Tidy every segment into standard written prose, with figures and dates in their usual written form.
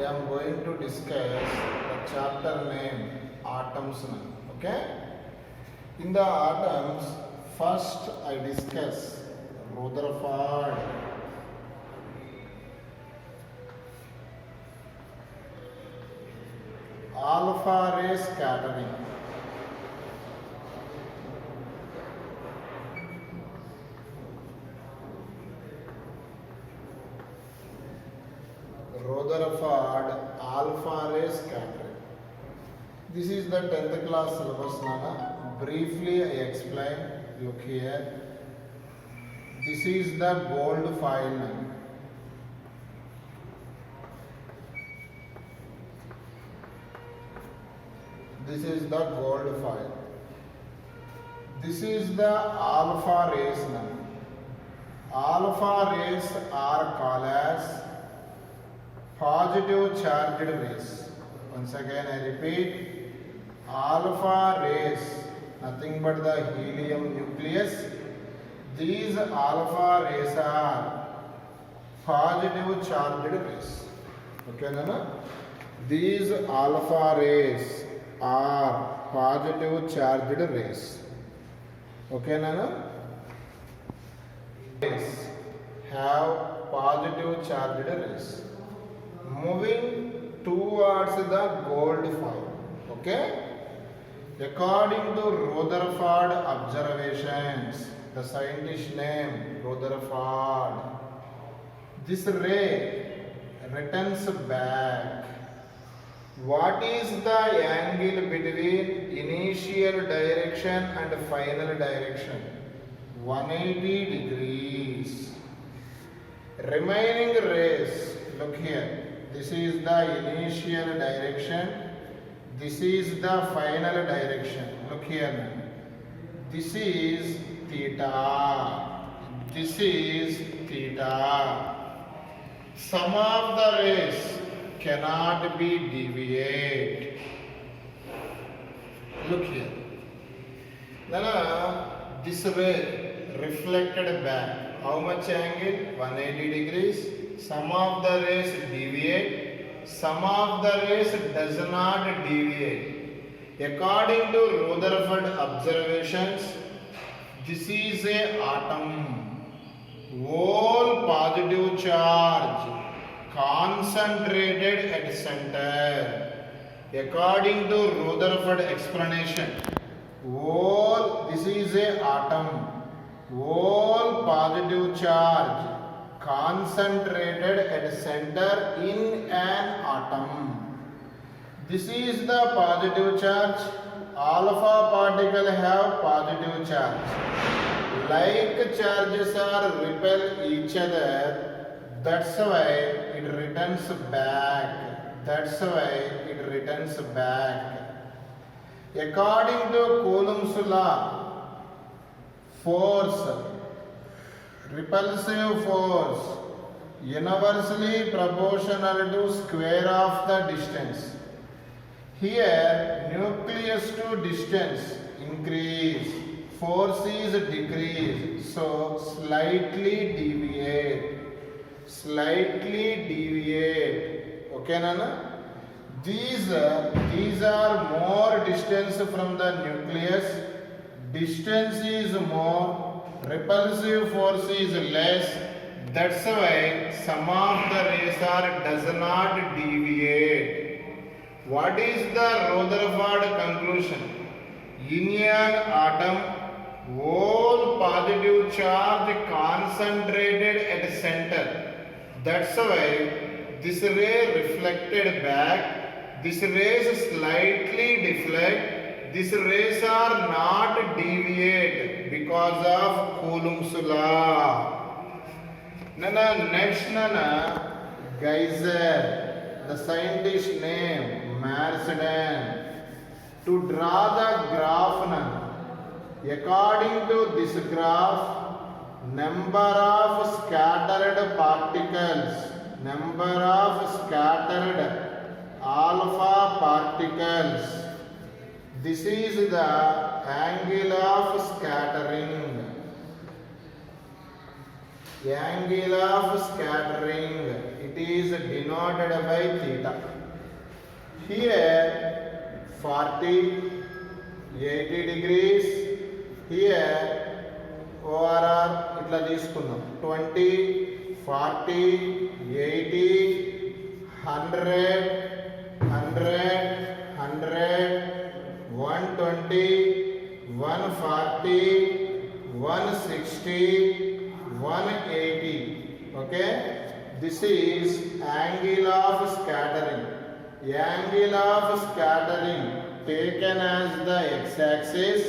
am going to discuss the chapter name atoms now. Okay? In the atoms, first I discuss Rutherford. Alpha ray scattering. Rutherford alpha ray scattering. This is the 10th class syllabus. Nana. Briefly I explain. Look here. This is the gold file. This is the gold file. This is the alpha rays. Alpha rays are called as positive charged rays. Once again I repeat, alpha rays, nothing but the helium nucleus. These alpha rays are positive charged rays. Okay, Nana? These alpha rays are positive charged rays. Okay, Nana? Rays have positive charged rays. Moving towards the gold file. Okay? According to Rutherford observations, the scientist name Rutherford, this ray returns back. What is the angle between initial direction and final direction? 180 degrees. Remaining rays, look here. This is the initial direction. This is the final direction. Look here. This is theta. This is theta. Some of the rays cannot be deviate. Look here. Then this ray reflected back. How much angle? 180 degrees. Some of the rays deviate, some of the rays does not deviate. According to Rutherford observations, this is a atom. Whole positive charge concentrated at center. According to Rutherford explanation, this is a atom. Whole positive charge concentrated at center in an atom. This is the positive charge. Alpha particle have positive charge. Like charges are repel each other. That's why it returns back. That's why it returns back. According to Coulomb's law, force, repulsive force, universally proportional to square of the distance. Here, nucleus to distance increase, force is decrease, so slightly deviate. Slightly deviate. Okay, Nana? These are more distance from the nucleus. Distance is more, repulsive force is less. That's why some of the rays does not deviate. What is the Rutherford conclusion? In an atom, whole positive charge concentrated at center. That's why this ray reflected back. These rays slightly deflect. These rays are not deviate because of Coulomb's law. Next, Geyser, the scientist name Marsden, to draw the graph. According to this graph, number of scattered particles, number of scattered alpha particles. This is the angle of scattering. Angle of scattering. It It is denoted by theta. Here 40, 80 degrees. Here ORR ఇట్లా తీసుకుందాం 20, 40, 80, 100, 100, 100, 120, 140, 160, 180. Okay, this is angle of scattering. Angle of scattering taken as the x-axis,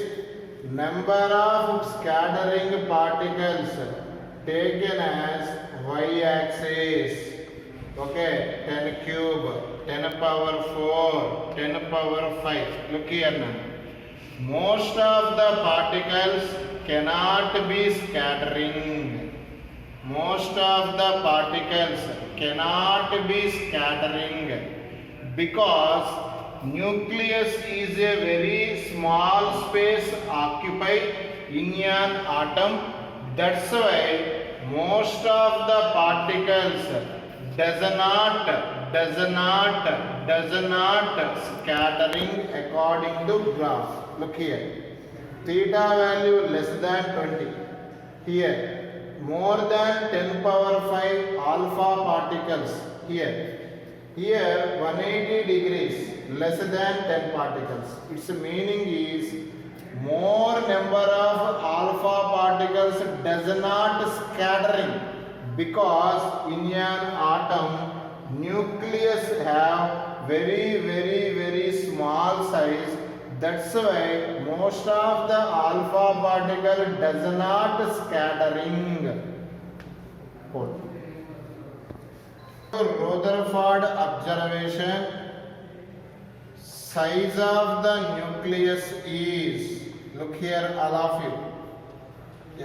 number of scattering particles taken as y-axis. Okay, 10 cube, 10 power 4, 10 power 5. Look here now. Most of the particles cannot be scattering. Most of the particles cannot be scattering because nucleus is a very small space occupied in an atom. That's why most of the particles does not scattering according to graph. Look here, theta value less than 20. Here more than 10 power 5 alpha particles. Here 180 degrees, less than 10 particles. Its meaning is more number of alpha particles does not scattering because in an atom nucleus have very small size. That's why most of the alpha particle does not scattering. Rutherford observation, size of the nucleus is, look here all of you,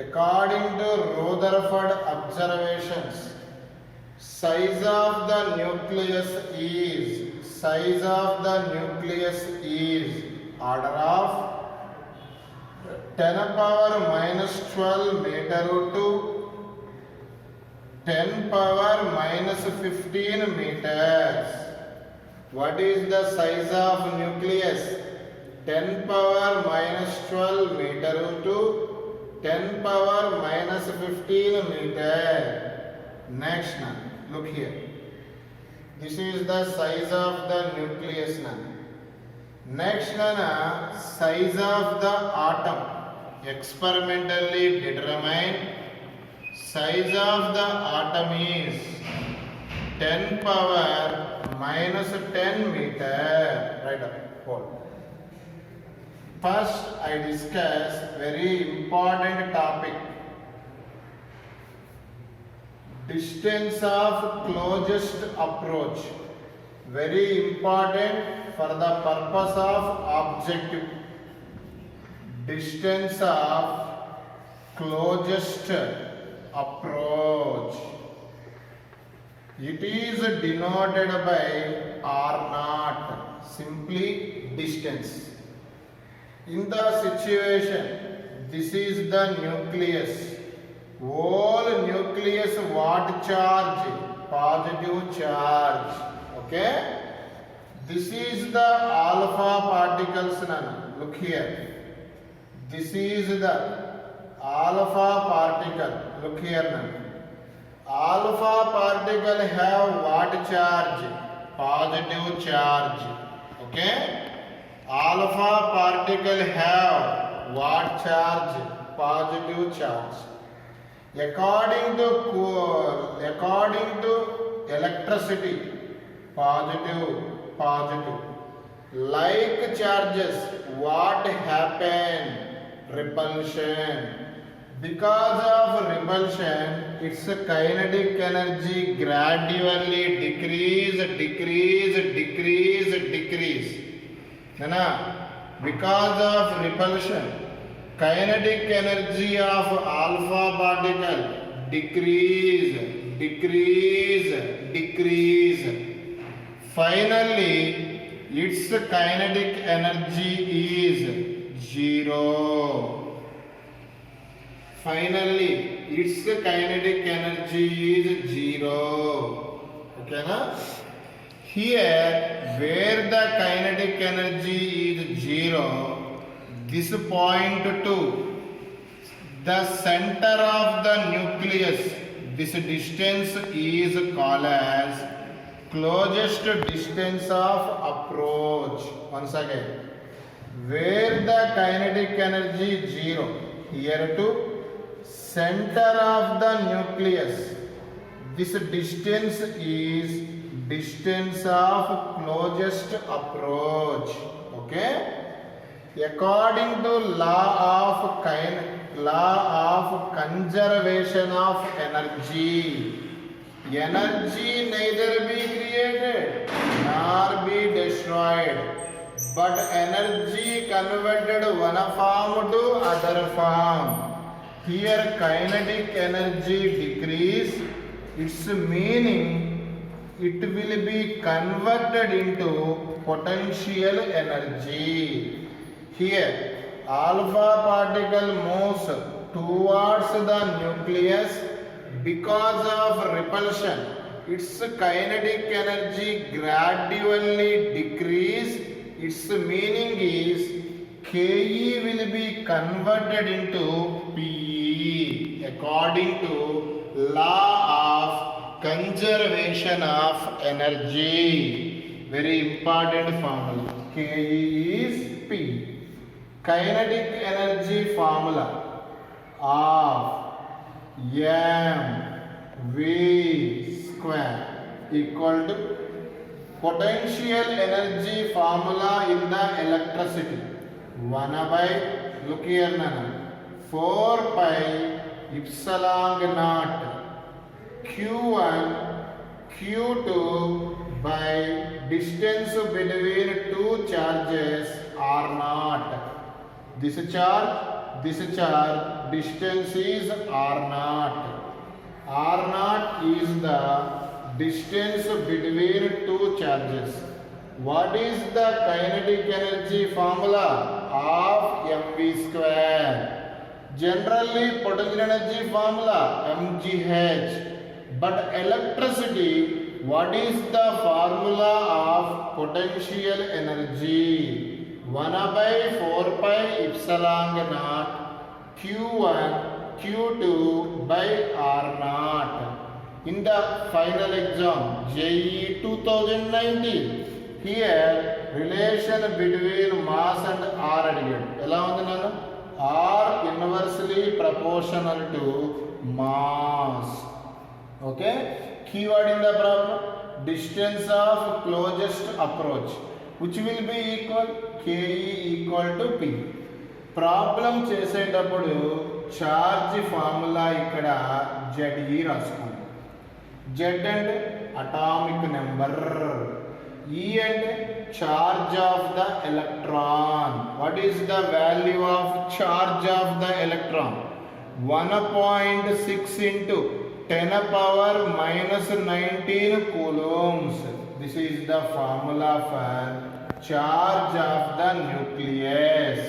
according to Rutherford observations, size of the nucleus is order of 10 power minus 12 meter to 10 power minus 15 meters. What is the size of nucleus? 10 power minus 12 meter to 10 power minus 15 meter. Next now, look here. This is the size of the nucleus now. Next now, size of the atom. Experimentally determined. Size of the atom is 10 power minus 10 meter. Right up, hold. First, I discuss very important topic. Distance of closest approach. Very important for the purpose of objective. Distance of closest approach. It is denoted by R0, simply distance. In the situation, this is the nucleus. Whole nucleus what charge? Positive charge. Okay? This is the alpha particles. Look here. This is the alpha particle. Look here now. Alpha particle have what charge? Positive charge. Okay? Alpha particle have what charge? Positive charge. According to electricity, positive. Like charges, what happen? Repulsion. Because of repulsion, its kinetic energy gradually decrease. Nana, because of repulsion, kinetic energy of alpha particle decrease. Finally, its kinetic energy is 0. Okay, na? Here, where the kinetic energy is 0, this point 2, the center of the nucleus, this distance is called as closest distance of approach. Once again, where the kinetic energy is 0, here to center of the nucleus, this distance is distance of closest approach. Okay, according to law of conservation of energy, energy neither be created nor be destroyed, but energy converted one form to other form. Here kinetic energy decrease, its meaning it will be converted into potential energy. Here alpha particle moves towards the nucleus because of repulsion. Its kinetic energy gradually decrease. Its meaning is Ke will be converted into Pe according to law of conservation of energy. Very important formula. Ke is P. Kinetic energy formula of mv square equal to potential energy formula in the electricity 1 by, look here nana, 4 pi epsilon naught q1 q2 by distance between two charges r naught. This charge, distance is r naught. R naught is the distance between two charges. What is the kinetic energy formula of mv square? Generally potential energy formula mgh, but electricity, what is the formula of potential energy? 1 by 4 pi epsilon naught q1 q2 by r naught. In the final exam JEE 2019, here relation between mass and r అడిగాడు. ఎలా ఉంది నాన్న? r inversely proportional to mass. Okay, keyword in the problem, distance of closest approach, which will be equal Ke equal to P. Problem చేసేటప్పుడు charge formula ఇక్కడ ZE రాసుకోండి. Z అంటే atomic number, E అంటే charge of the electron. What is the value of charge of the electron? 1.6 into 10 power minus 19 coulombs. This is the formula for charge of the nucleus.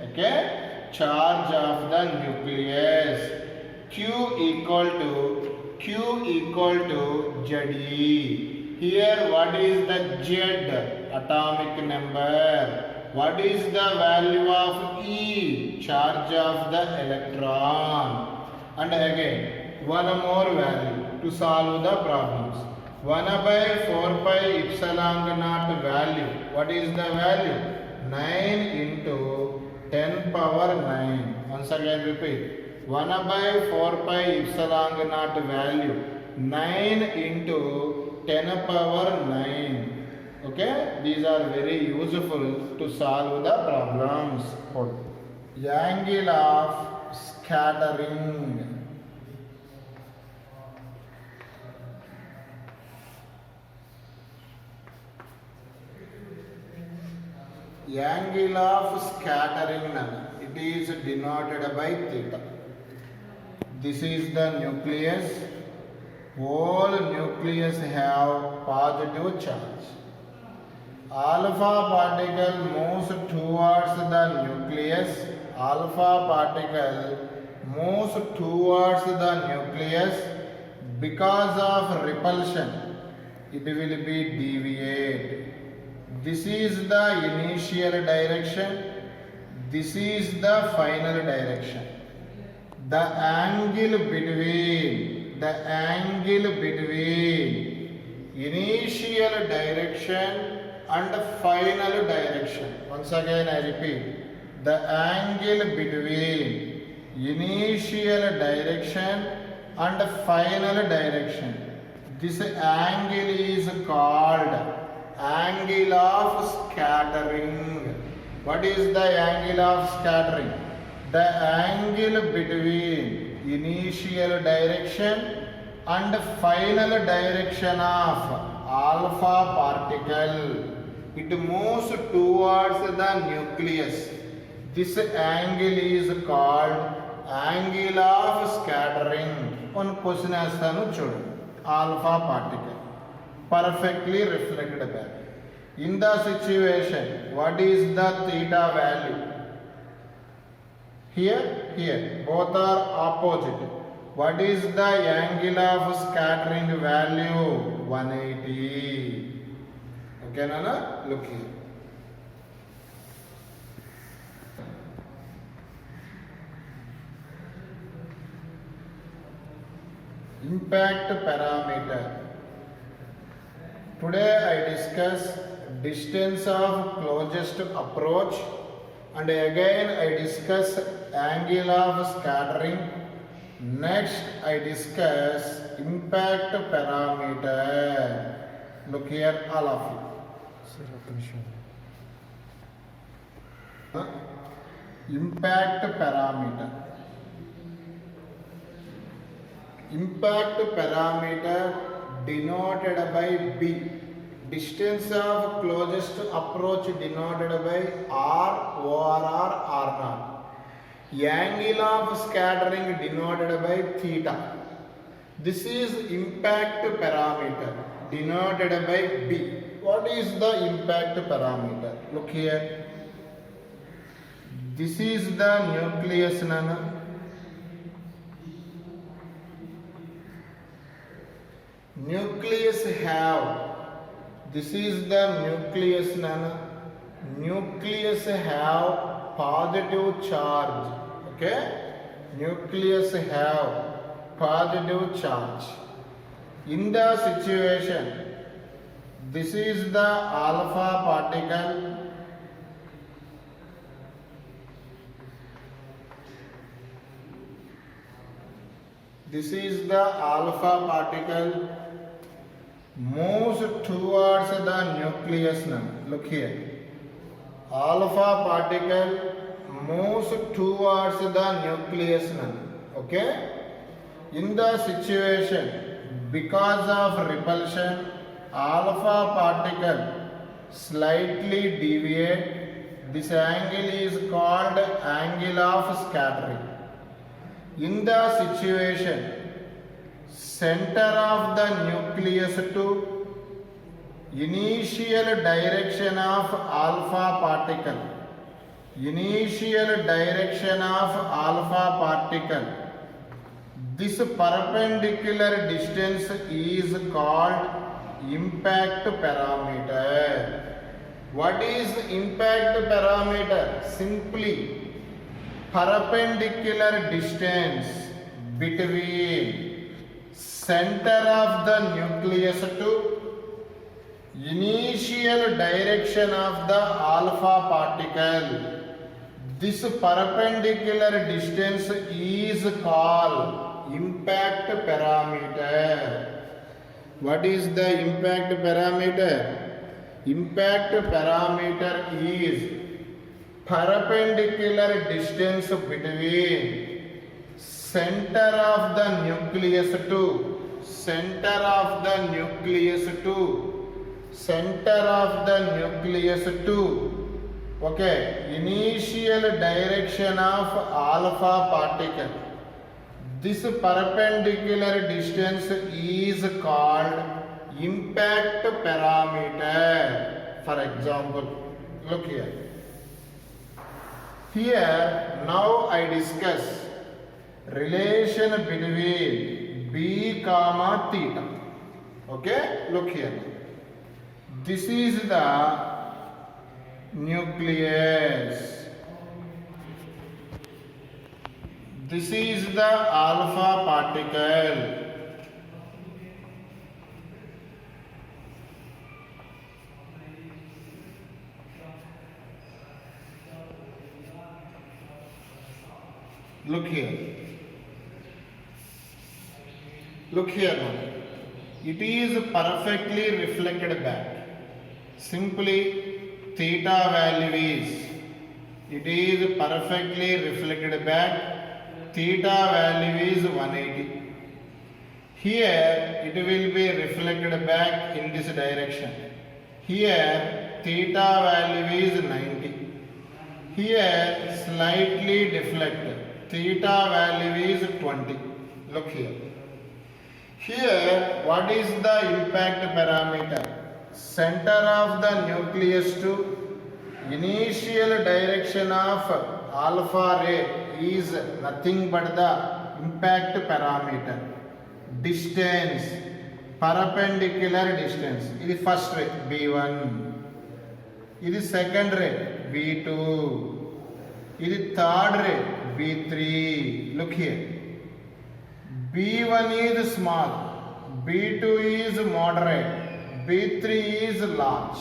Okay, charge of the nucleus. Q equal to ZE. Here what is the Z? Atomic number. What is the value of E? Charge of the electron. And again one more value to solve the problems. 1 by 4 pi epsilon naught value. What is the value? 9 into 10 power 9. Once again repeat. 1 by 4 pi epsilon naught value 9 into 10 power 9. Okay, these are very useful to solve the problems. Angle of scattering. Angle of scattering, it is denoted by theta. This is the nucleus. All nucleus have positive charge. Alpha particle moves towards the nucleus. Alpha particle moves towards the nucleus because of repulsion. it will be deviate. This is the initial direction. This is the final direction. The angle between initial direction and final direction. Once again I repeat, the angle between initial direction and final direction. This angle is called angle of scattering. What is the angle of scattering? The angle between initial direction and final direction of alpha particle. It moves towards the nucleus. This angle is called angle of scattering. One question astanu chudu. Alpha particle perfectly reflected back. In the situation, what is the theta value? Here, both are opposite. What is the angle of scattering value? 180. Okay, Nana? Look here. Impact parameter. Today I discuss distance of closest approach, and again I discuss angle of scattering. Next I discuss impact parameter. Look here, all of you. Impact parameter. Impact parameter denoted by B. Distance of closest approach denoted by R, OR, R0. Angle of scattering denoted by theta. This is impact parameter denoted by B. What is the impact parameter? Look here. This is the nucleus, Nana. Nucleus have, this is the nucleus, Nana. Nucleus have positive charge. Okay? Nucleus have positive charge. In the situation, this is the alpha particle. This is the alpha particle. Moves towards the nucleus now. Look here. Alpha particle moves towards the nucleus now. Okay? In the situation, because of repulsion, alpha particle slightly deviate. This angle is called angle of scattering. In the situation, center of the nucleus to initial direction of alpha particle. Initial direction of alpha particle. This perpendicular distance is called impact parameter. What is impact parameter? Simply perpendicular distance between center of the nucleus to initial direction of the alpha particle. This perpendicular distance is called impact parameter. What is the impact parameter? Impact parameter is perpendicular distance between center of the nucleus to center of the nucleus to okay, initial direction of alpha particle. This perpendicular distance is called impact parameter. For example, look here. Here now I discuss relation between B comma theta. Okay, look here. This is the nucleus. This is the alpha particle. Look here. Look here now. It is perfectly reflected back. Simply theta value is, it is perfectly reflected back. Theta value is 180. Here it will be reflected back in this direction. Here theta value is 90. Here slightly deflected. Theta value is 20. Look here. Here, what is the impact parameter? Center of the nucleus to initial direction of alpha ray is nothing but the impact parameter. Distance, perpendicular distance. This is first ray, B1. This is second ray, B2. This is third ray, B3. Look here. B1 is small, B2 is moderate, B3 is large.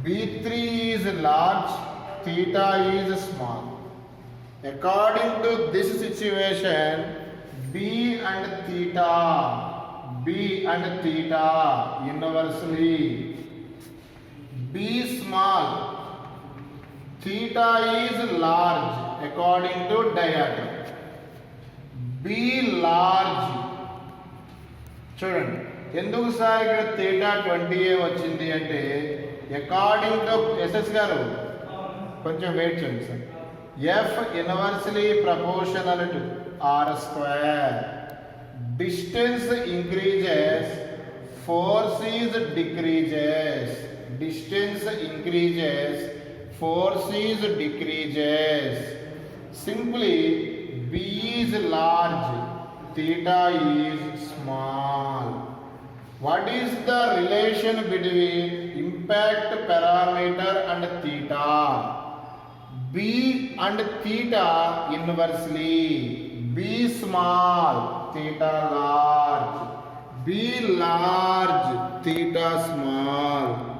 B3 is large, theta is small. According to this situation, B and theta universally. B small, theta is large according to diagram. B large. చూడండి ఎందుకు sir ఇక్కడ theta 20 వచ్చింది అంటే according to SS గారు కొంచెం wait చేయండి sir. F inversely proportional to R square. Distance increases, force is decreases. Distance increases, force is decreases. Simply B is large, theta is small. What is the relation between impact parameter and theta? B and theta inversely. B small, theta large. B large, theta small.